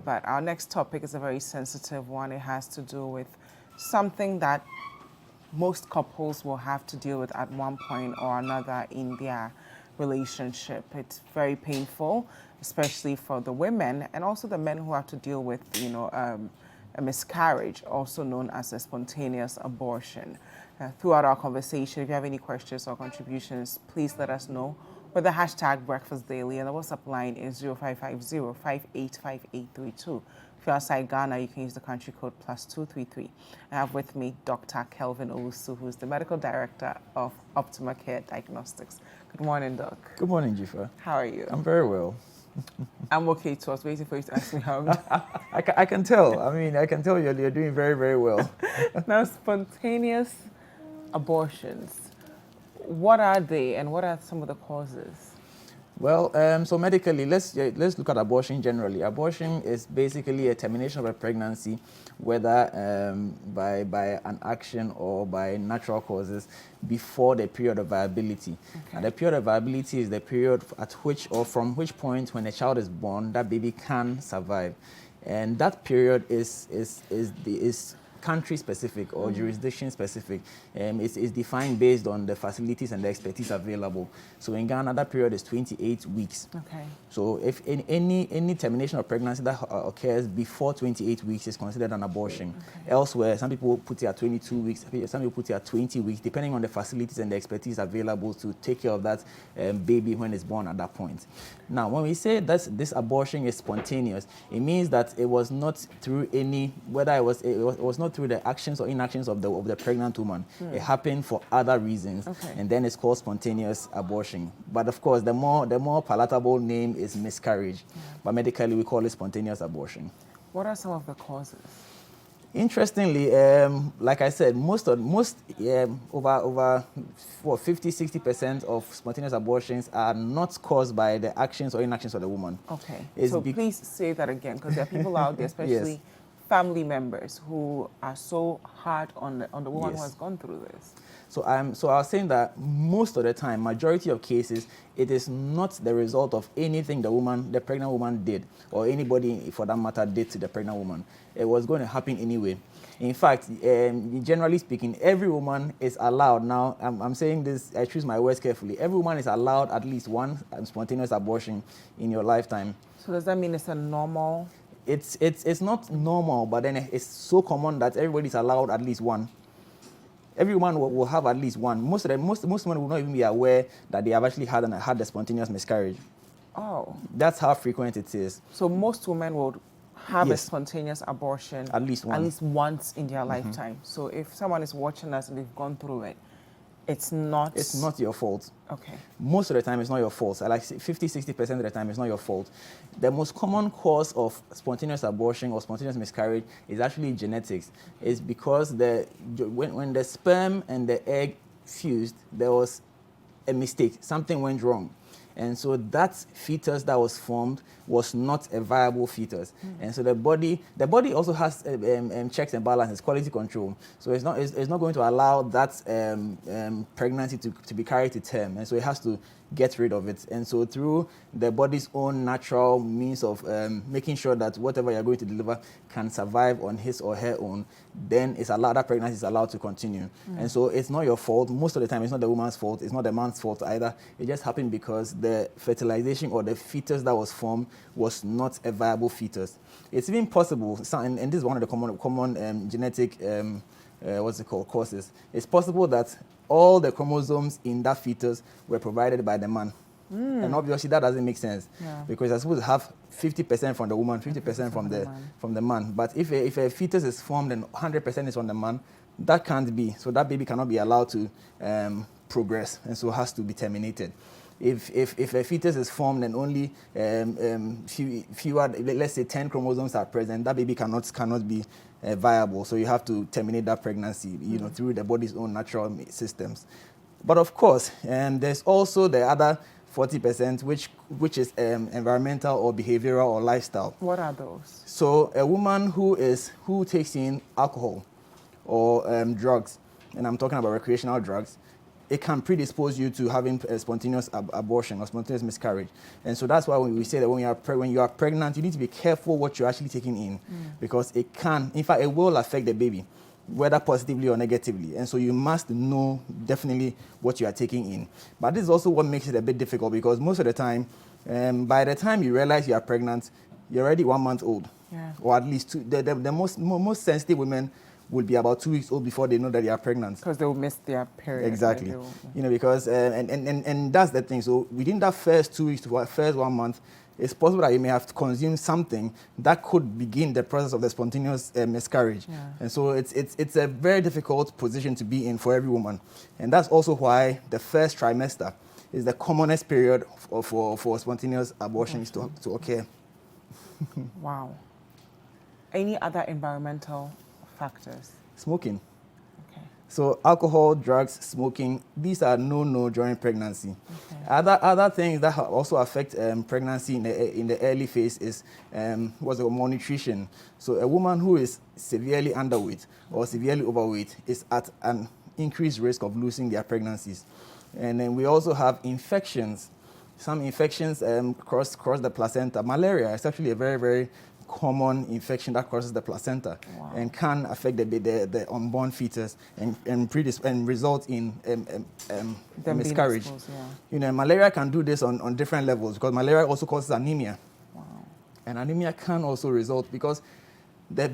But our next topic is a very sensitive one. It has to do with something that most couples will have to deal with at one point or another in their relationship. It's very painful, especially for the women and also the men who have to deal with, a miscarriage, also known as a spontaneous abortion. Throughout our conversation, if you have any questions or contributions, please let us know with the hashtag Breakfast Daily, and the WhatsApp line is 0550-585832. If you're outside Ghana, you can use the country code +233. I have with me Dr. Kelvin Obusu, who is the Medical Director of Optima Care Diagnostics. Good morning, Doc. Good morning, Jifa. How are you? I'm very well. I'm okay too. I was waiting for you to ask me how I'm doing. I can tell. I can tell you're doing very, very well. Now, spontaneous abortions, what are they and what are some of the causes? Well, so medically, let's look at abortion generally. Abortion is basically a termination of a pregnancy, whether by an action or by natural causes, before the period of viability. Okay. And the period of viability is the period at which or from which point when a child is born, that baby can survive. And that period is country specific or jurisdiction specific. It's defined based on the facilities and the expertise available. So in Ghana, that period is 28 weeks. Okay. So if any termination of pregnancy that occurs before 28 weeks is considered an abortion. Okay. Elsewhere, some people put it at 22 weeks, some people put it at 20 weeks, depending on the facilities and the expertise available to take care of that baby when it's born at that point. Now, when we say that this abortion is spontaneous, it means that it was not through any, whether it was not through the actions or inactions of the pregnant woman. It happened for other reasons, and then it's called spontaneous abortion. But of course, the more palatable name is miscarriage, but medically we call it spontaneous abortion. What are some of the causes? Interestingly, like I said, over 50-60% of spontaneous abortions are not caused by the actions or inactions of the woman. Okay, so please say that again, because there are people out there, especially yes, family members, who are so hard on the woman yes, who has gone through this. So I was saying that most of the time, majority of cases, it is not the result of anything the pregnant woman did, or anybody for that matter did to the pregnant woman. It was going to happen anyway. In fact, generally speaking, every woman is allowed, now I'm saying this, I choose my words carefully, every woman is allowed at least one spontaneous abortion in your lifetime. So does that mean it's a normal? It's not normal, but then it's so common that everybody's allowed at least one. Every woman will have at least one. Most women will not even be aware that they have actually had the spontaneous miscarriage. Oh. That's how frequent it is. So most women will have yes, a spontaneous abortion at least once in their lifetime. So if someone is watching us and they've gone through it, it's not your fault. Okay. Most of the time, it's not your fault. Like 50-60% of the time, it's not your fault. The most common cause of spontaneous abortion or spontaneous miscarriage is actually genetics. It's because when the sperm and the egg fused, there was a mistake. Something went wrong. And so that fetus that was formed was not a viable fetus. And so the body also has checks and balances, quality control. So it's not going to allow that pregnancy to be carried to term. And so it has to get rid of it. And so through the body's own natural means of making sure that whatever you're going to deliver can survive on his or her own, then that pregnancy is allowed to continue. And so it's not your fault. Most of the time, it's not the woman's fault. It's not the man's fault either. It just happened because the fertilization or the fetus that was formed was not a viable fetus. It's even possible, and this is one of the common genetic causes. It's possible that all the chromosomes in that fetus were provided by the man. And obviously that doesn't make sense, because you're supposed to have 50% from the woman, 50% from the man. But if a fetus is formed and 100% is from the man, that can't be. So that baby cannot be allowed to progress, and so has to be terminated. If a fetus is formed and only fewer, let's say 10 chromosomes are present, that baby cannot be viable. So you have to terminate that pregnancy, through the body's own natural systems. But of course, there's also the other 40%, which is environmental or behavioral or lifestyle. What are those? So a woman who takes in alcohol or drugs, and I'm talking about recreational drugs, it can predispose you to having a spontaneous abortion or spontaneous miscarriage. And so that's why when we say that when you are pregnant, you need to be careful what you're actually taking in, because it can, in fact, it will affect the baby, whether positively or negatively. And so you must know definitely what you are taking in. But this is also what makes it a bit difficult, because most of the time, by the time you realize you are pregnant, you're already 1 month old, or at least two. The most sensitive women would be about 2 weeks old before they know that they are pregnant. Because they will miss their period. Exactly. You know, because, and that's the thing. So within that first 2 weeks to first 1 month, it's possible that you may have to consume something that could begin the process of the spontaneous miscarriage. And so it's a very difficult position to be in for every woman. And that's also why the first trimester is the commonest period for spontaneous abortions to occur. Wow. Any other environmental factors? Smoking. Okay. So alcohol, drugs, smoking, these are no during pregnancy. Okay. Other things that also affect pregnancy in the early phase is malnutrition. So a woman who is severely underweight or severely overweight is at an increased risk of losing their pregnancies. And then we also have infections. Some infections cross the placenta. Malaria is actually a very, very common infection that crosses the placenta and can affect the unborn fetus and result in miscarriage. You know, malaria can do this on different levels, because malaria also causes anemia. And anemia can also result because the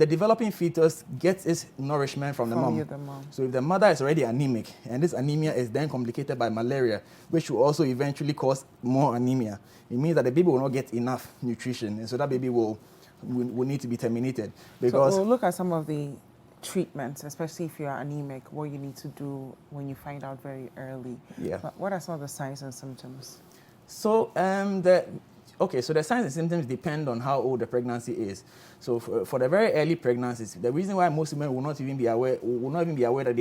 developing fetus gets its nourishment from the mom. So if the mother is already anemic, and this anemia is then complicated by malaria, which will also eventually cause more anemia, it means that the baby will not get enough nutrition, and so that baby will need to be terminated. Because so we'll look at some of the treatments, especially if you are anemic, what you need to do when you find out very early. But what are some of the signs and symptoms? So so the signs and symptoms depend on how old the pregnancy is. So for the very early pregnancies, the reason why most women will not even be aware that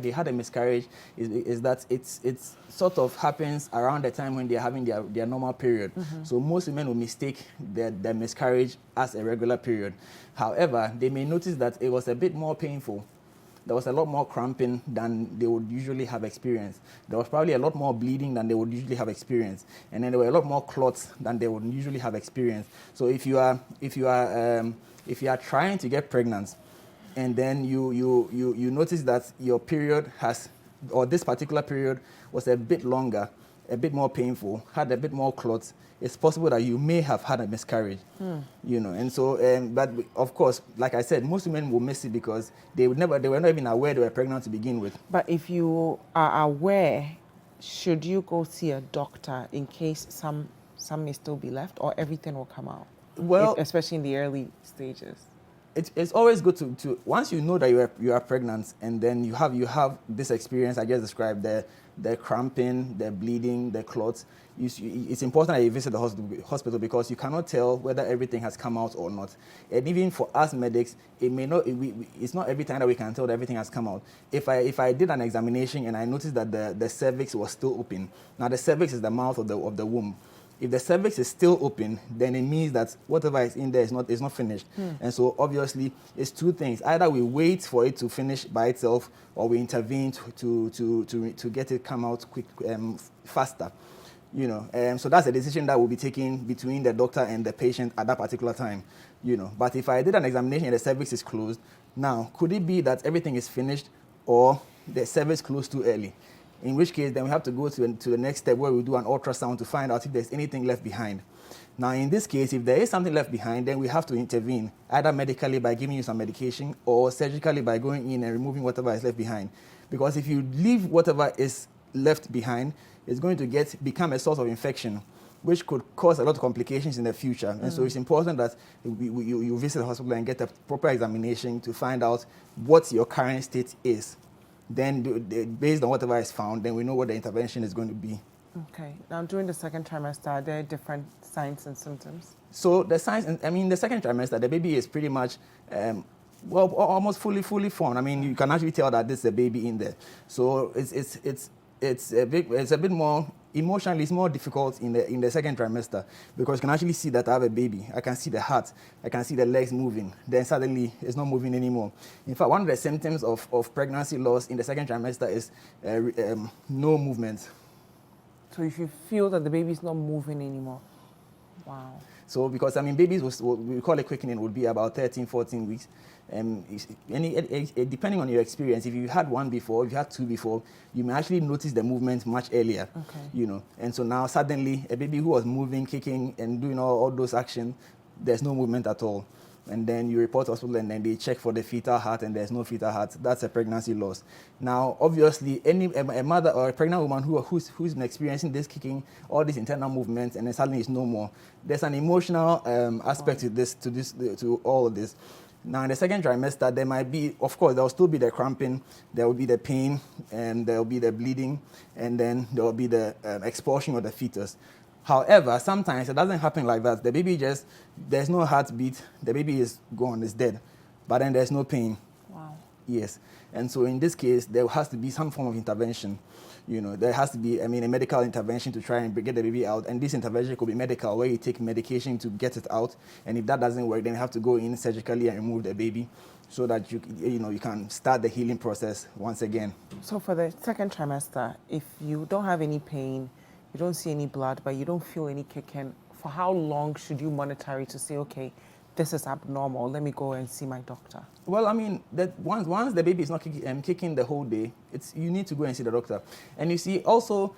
they had a miscarriage is that it's sort of happens around the time when they're having their normal period. So most women will mistake their miscarriage as a regular period. However, they may notice that it was a bit more painful. There was a lot more cramping than they would usually have experienced. There was probably a lot more bleeding than they would usually have experienced. And then there were a lot more clots than they would usually have experienced. So if you are trying to get pregnant, and then you notice that your period or this particular period was a bit longer, a bit more painful, had a bit more clots, it's possible that you may have had a miscarriage, you know. And so, but of course, like I said, most women will miss it because they were not even aware they were pregnant to begin with. But if you are aware, should you go see a doctor in case some may still be left, or everything will come out? Well, especially in the early stages. It's always good to once you know that you are pregnant, and then you have this experience I just described, the cramping, the bleeding, the clots. It's important that you visit the hospital because you cannot tell whether everything has come out or not. And even for us medics, it's not every time that we can tell that everything has come out. If I did an examination and I noticed that the cervix was still open, now the cervix is the mouth of the womb. If the cervix is still open, then it means that whatever is in there is not finished. And so obviously it's two things. Either we wait for it to finish by itself, or we intervene to get it come out faster. You know, so that's a decision that will be taken between the doctor and the patient at that particular time. You know, but if I did an examination and the cervix is closed, now could it be that everything is finished, or the cervix closed too early? In which case, then we have to go to the next step where we do an ultrasound to find out if there's anything left behind. Now, in this case, if there is something left behind, then we have to intervene, either medically by giving you some medication, or surgically by going in and removing whatever is left behind. Because if you leave whatever is left behind, it's going to become a source of infection, which could cause a lot of complications in the future. And so it's important that you visit the hospital and get a proper examination to find out what your current state is. Then based on whatever is found, then we know what the intervention is going to be. Okay. Now, during the second trimester, are there different signs and symptoms? So the signs, the second trimester, the baby is pretty much, almost fully formed. I mean, you can actually tell that this is a baby in there. So it's a bit more emotionally, it's more difficult in the second trimester because you can actually see that I have a baby. I can see the heart. I can see the legs moving. Then suddenly, it's not moving anymore. In fact, one of the symptoms of pregnancy loss in the second trimester is no movement. So if you feel that the baby's not moving anymore, wow. So because, I mean, babies, we call it quickening, would be about 13, 14 weeks. Depending on your experience, if you had one before, if you had two before, you may actually notice the movement much earlier. Okay. You know, and so now suddenly a baby who was moving, kicking, and doing all those actions, there's no movement at all. And then you report to hospital, and then they check for the fetal heart, and there's no fetal heart. That's a pregnancy loss. Now, obviously, a mother or a pregnant woman who's been experiencing this kicking, all these internal movements, and then suddenly it's no more. There's an emotional aspect to all of this. Now, in the second trimester, there might be, of course, there will still be the cramping, there will be the pain, and there will be the bleeding, and then there will be the expulsion of the fetus. However, sometimes it doesn't happen like that. The baby there's no heartbeat, the baby is gone, is dead, but then there's no pain. Wow. Yes. And so in this case, there has to be some form of intervention. You know, there has to be, a medical intervention to try and get the baby out. And this intervention could be medical, where you take medication to get it out. And if that doesn't work, then you have to go in surgically and remove the baby so that you can start the healing process once again. So for the second trimester, if you don't have any pain, you don't see any blood, but you don't feel any kicking, for how long should you monitor it to say, okay, this is abnormal, let me go and see my doctor? Well, I mean, that once the baby is not kicking the whole day, you need to go and see the doctor. And you see, also,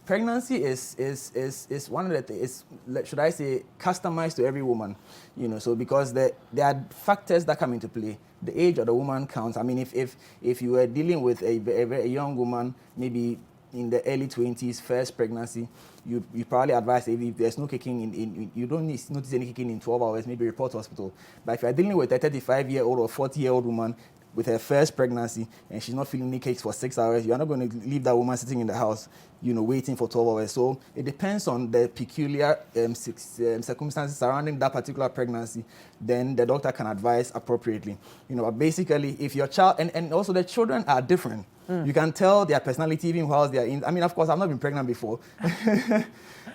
pregnancy is one of the should I say, customized to every woman. You know, so because there are factors that come into play. The age of the woman counts. I mean, if you were dealing with a very young woman, maybe in the early 20s, first pregnancy, you probably advise if there's no kicking you don't notice any kicking in 12 hours, maybe report to hospital. But if you're dealing with a 35-year-old or 40-year-old woman with her first pregnancy and she's not feeling any kicks for 6 hours, you're not going to leave that woman sitting in the house, waiting for 12 hours. So it depends on the peculiar circumstances surrounding that particular pregnancy. Then the doctor can advise appropriately. But basically, if your child, and also the children are different. You can tell their personality even while they are in. I mean, of course, I've not been pregnant before.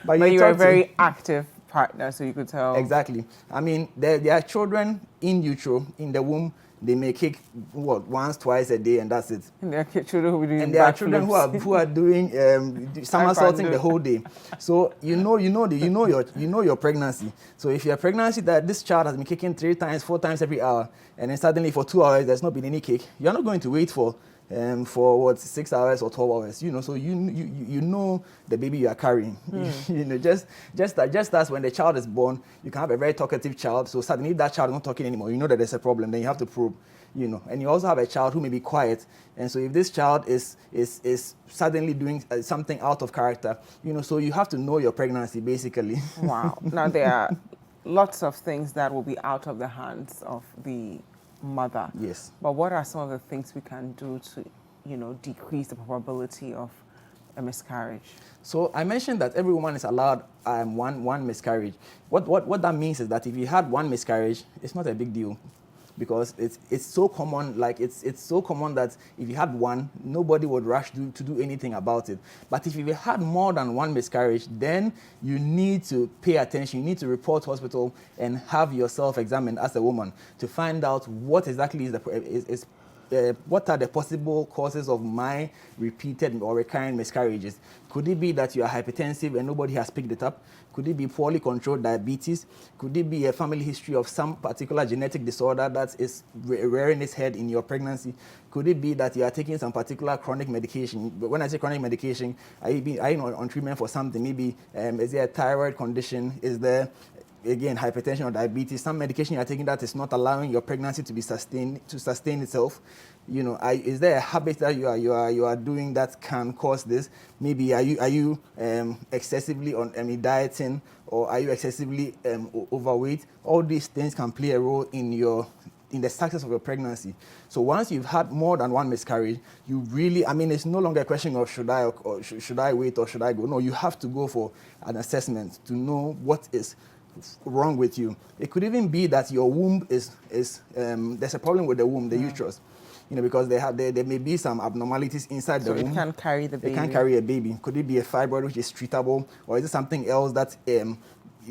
but you're a very active partner, so you could tell. Exactly. I mean, there are children in utero, in the womb. They may kick once, twice a day, and that's it. And there are children who are doing and there are children who are doing somersaulting the whole day. So you know your pregnancy. So if you're pregnancy that this child has been kicking 3 times, 4 times every hour, and then suddenly for 2 hours there's not been any kick, you're not going to wait for 6 hours or 12 hours. So you know the baby you are carrying. Just as when the child is born, you can have a very talkative child. So suddenly if that child is not talking anymore, you know that there's a problem. Then you have to probe. And you also have a child who may be quiet. And so if this child is suddenly doing something out of character, so you have to know your pregnancy basically. Wow. Now there are lots of things that will be out of the hands of the mother. Yes. But what are some of the things we can do to, decrease the probability of a miscarriage? So I mentioned that every woman is allowed one miscarriage. What that means is that if you had one miscarriage, it's not a big deal. Because it's so common, it's so common that if you had one, nobody would rush to do anything about it. But if you had more than one miscarriage, then you need to pay attention. You need to report to hospital and have yourself examined as a woman to find out what exactly what are the possible causes of my repeated or recurrent miscarriages. Could it be that you are hypertensive and nobody has picked it up? Could it be poorly controlled diabetes? Could it be a family history of some particular genetic disorder that is rearing its head in your pregnancy? Could it be that you are taking some particular chronic medication? But when I say chronic medication, are you on treatment for something? Maybe is there a thyroid condition? Is there, again, hypertension or diabetes? Some medication you're taking that is not allowing your pregnancy to sustain itself. Is there a habit that you are doing that can cause this? Maybe are you excessively on dieting, or are you excessively overweight? All these things can play a role in the success of your pregnancy. So once you've had more than one miscarriage, you really, it's no longer a question of should I wait or should I go? No, you have to go for an assessment to know what is wrong with you. It could even be that your womb there's a problem with the womb, the uterus. because there may be some abnormalities inside the So womb. it can carry the baby. It can carry a baby. Could it be a fibroid which is treatable, or is it something else that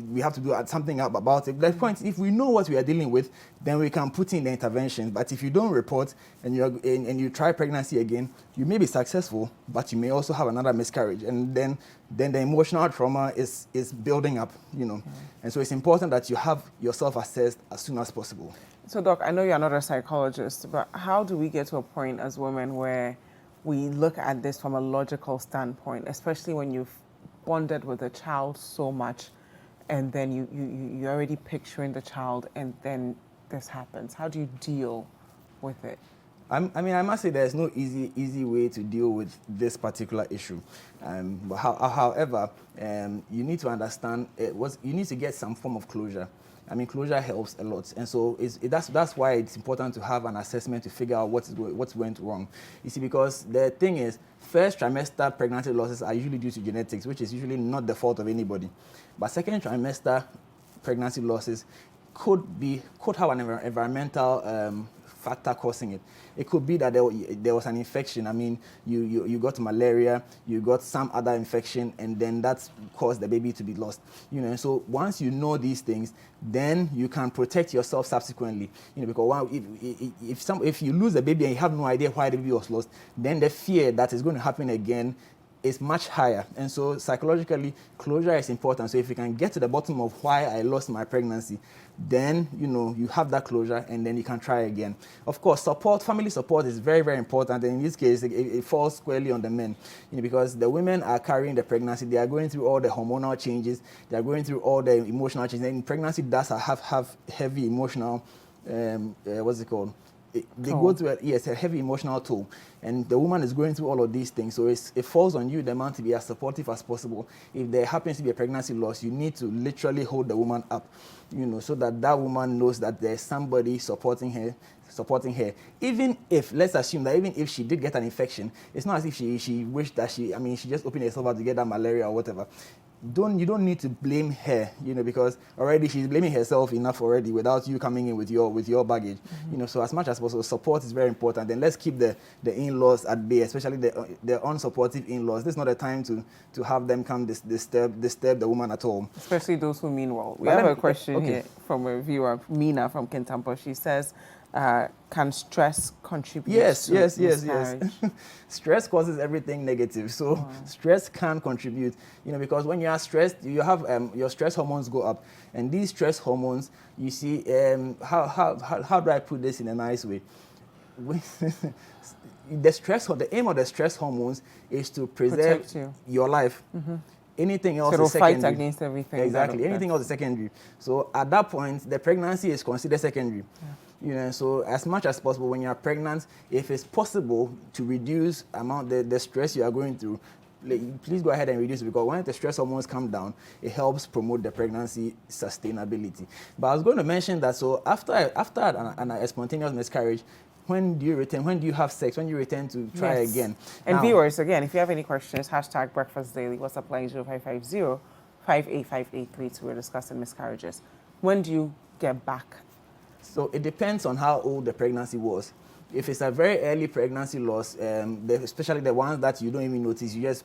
we have to do something about it? The point is, if we know what we are dealing with, then we can put in the interventions. But if you don't report and you try pregnancy again, you may be successful, but you may also have another miscarriage, and then the emotional trauma is building up, And so it's important that you have yourself assessed as soon as possible. So, Doc, I know you're not a psychologist, but how do we get to a point as women where we look at this from a logical standpoint, especially when you've bonded with a child so much, and then you're already picturing the child, and then this happens? How do you deal with it? I must say there's no easy way to deal with this particular issue. But however, you need to understand you need to get some form of closure. Closure helps a lot, and so that's why it's important to have an assessment to figure out what went wrong. You see, because the thing is, first trimester pregnancy losses are usually due to genetics, which is usually not the fault of anybody. But second trimester pregnancy losses could have an environmental factor causing it. It could be that there was an infection. You got malaria, you got some other infection, and then that's caused the baby to be lost. So once you know these things, then you can protect yourself subsequently. Because if you lose the baby and you have no idea why the baby was lost, then the fear that is going to happen again is much higher. And so psychologically, closure is important. So if you can get to the bottom of why I lost my pregnancy, then you have that closure, and then you can try again. Of course, family support is very, very important. And in this case, it falls squarely on the men, because the women are carrying the pregnancy. They are going through all the hormonal changes. They are going through all the emotional changes. And pregnancy does have heavy emotional, they go through a heavy emotional toll, and the woman is going through all of these things. So it falls on you, the man, to be as supportive as possible. If there happens to be a pregnancy loss, you need to literally hold the woman up, so that woman knows that there's somebody supporting her. Even if, let's assume that even if she did get an infection, it's not as if she wished that she just opened herself up to get that malaria or whatever. You don't need to blame her, because already she's blaming herself enough already without you coming in with your baggage. So as much as possible, support is very important. And let's keep the in-laws at bay, especially the unsupportive in-laws. This is not a time to have them come disturb the woman at all. Especially those who mean well. We have a question here from a viewer, Mina from Kintampo. She says, can stress contribute to miscarriage? Stress causes everything negative. So stress can contribute, because when you are stressed, you have your stress hormones go up. And these stress hormones, you see, how do I put this in a nice way? The aim of the stress hormones is to preserve your life. Anything else is secondary. Fight against everything. Exactly. Anything else is secondary. So at that point, the pregnancy is considered secondary. So as much as possible, when you are pregnant, if it's possible to reduce the stress you are going through, please go ahead and reduce it, because when the stress hormones come down, it helps promote the pregnancy sustainability. But I was going to mention that, so after a spontaneous miscarriage, when do you return? When do you have sex? When do you return to try again? And viewers, again, if you have any questions, #BreakfastDaily, WhatsApp line 0550-585-832. We're discussing miscarriages. When do you get back? So it depends on how old the pregnancy was. If it's a very early pregnancy loss, especially the ones that you don't even notice, you just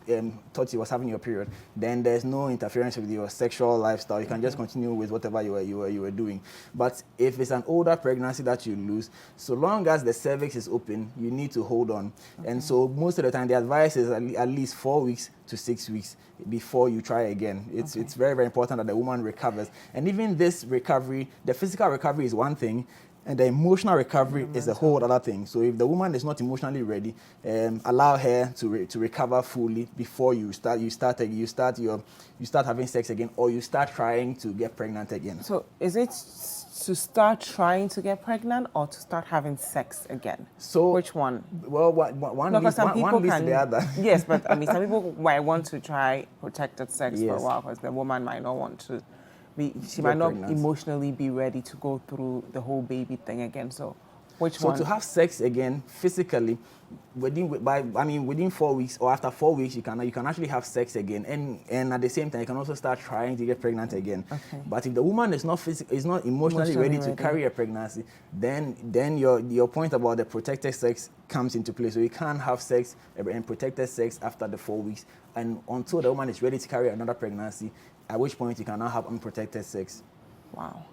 thought you was having your period, then there's no interference with your sexual lifestyle. You can just continue with whatever you were doing. But if it's an older pregnancy that you lose, so long as the cervix is open, you need to hold on. And so most of the time, the advice is at least 4 weeks to 6 weeks before you try again. It's very, very important that the woman recovers. And even this recovery, the physical recovery is one thing, and the emotional recovery is a whole other thing. So if the woman is not emotionally ready, allow her to recover fully before you start having sex again, or you start trying to get pregnant again. So is it to start trying to get pregnant or to start having sex again? So which one? Well, one leads to the other. Yes, but some people might want to try protected sex for a while, because the woman might not want to. She might not emotionally be ready to go through the whole baby thing again. So Which so one? to have sex again physically within 4 weeks or after 4 weeks, you can actually have sex again, and at the same time you can also start trying to get pregnant again. Okay. But if the woman is not emotionally ready to carry a pregnancy, then your point about the protected sex comes into play. So you can't have sex and protected sex after the 4 weeks, and until the woman is ready to carry another pregnancy, at which point you cannot have unprotected sex. Wow.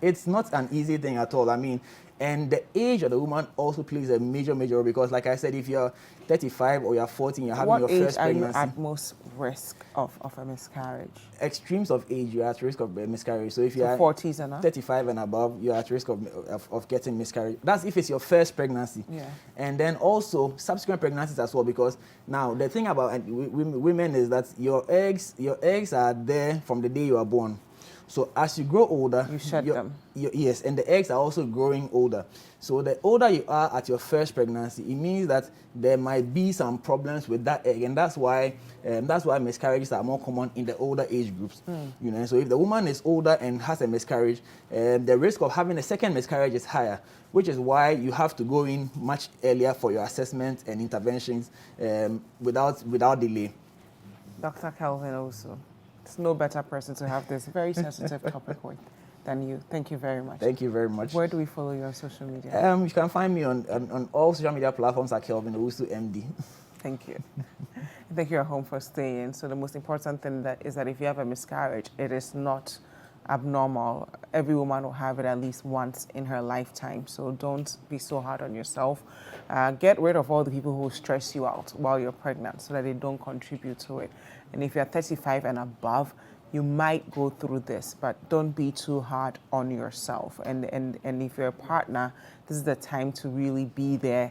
It's not an easy thing at all. I mean, and the age of the woman also plays a major role, because, like I said, if you're 35 or you're 40 and you're having your first pregnancy. What age are you at most risk of a miscarriage? Extremes of age, you're at risk of miscarriage. So if you're 40s and up? 35 and above, you're at risk of getting miscarriage. That's if it's your first pregnancy. Yeah. And then also subsequent pregnancies as well, because now the thing about women is that your eggs are there from the day you are born. So as you grow older, you shed them. Yes, and the eggs are also growing older. So the older you are at your first pregnancy, it means that there might be some problems with that egg, and that's why miscarriages are more common in the older age groups. You know, so if the woman is older and has a miscarriage, the risk of having a second miscarriage is higher, which is why you have to go in much earlier for your assessment and interventions without delay. Dr. Kelvin Obusu. There's no better person to have this very sensitive topic with than you. Thank you very much. Thank you very much. Where do we follow you on social media? You can find me on all social media platforms at Kelvin Obusu MD. Thank you. I think you're home for staying. So the most important thing is that if you have a miscarriage, it is not abnormal. Every woman will have it at least once in her lifetime. So don't be so hard on yourself. Get rid of all the people who stress you out while you're pregnant so that they don't contribute to it. And if you're 35 and above, you might go through this, but don't be too hard on yourself. And if you're a partner, this is the time to really be there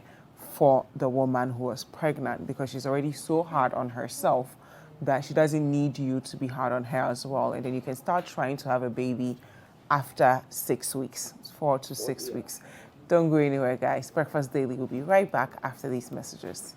for the woman who was pregnant, because she's already so hard on herself that she doesn't need you to be hard on her as well. And then you can start trying to have a baby after 6 weeks, 4 to 6 weeks. Don't go anywhere, guys. Breakfast Daily will be right back after these messages.